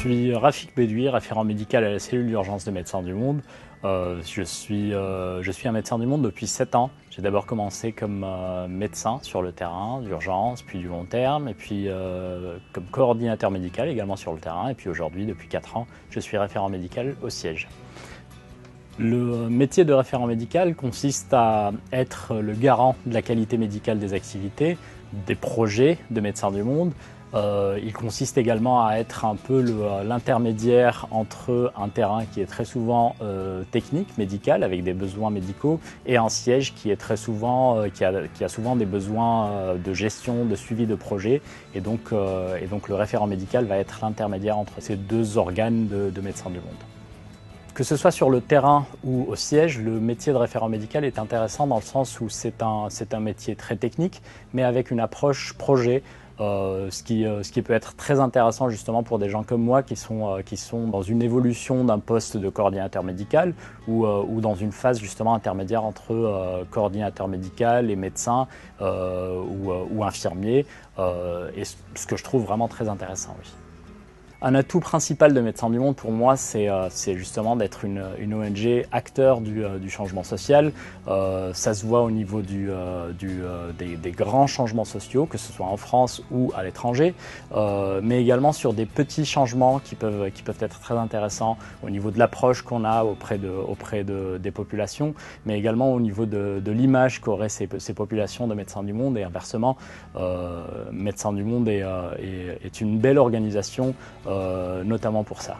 suis Rafik Bedoui, référent médical à la cellule d'urgence de Médecins du Monde. Je suis un médecin du monde depuis 7 ans. J'ai d'abord commencé comme médecin sur le terrain d'urgence, puis du long terme, et puis comme coordinateur médical également sur le terrain. Et puis aujourd'hui, depuis 4 ans, je suis référent médical au siège. Le métier de référent médical consiste à être le garant de la qualité médicale des activités, des projets de Médecins du Monde. Il consiste également à être un peu l'intermédiaire entre un terrain qui est très souvent technique, médical, avec des besoins médicaux, et un siège qui est très souvent, qui a souvent des besoins de gestion, de suivi de projet. Et donc le référent médical va être l'intermédiaire entre ces deux organes de Médecins du Monde. Que ce soit sur le terrain ou au siège, le métier de référent médical est intéressant dans le sens où c'est un métier très technique, mais avec une approche projet, ce qui peut être très intéressant justement pour des gens comme moi qui sont dans une évolution d'un poste de coordinateur médical ou dans une phase justement intermédiaire entre coordinateur médical et médecin ou infirmier, et ce que je trouve vraiment très intéressant, oui. Un atout principal de Médecins du Monde pour moi, c'est justement d'être une ONG acteur du changement social. Ça se voit au niveau des grands changements sociaux, que ce soit en France ou à l'étranger, mais également sur des petits changements qui peuvent être très intéressants au niveau de l'approche qu'on a auprès des populations, mais également au niveau de l'image qu'auraient ces populations de Médecins du Monde, et inversement, Médecins du Monde est une belle organisation, notamment pour ça.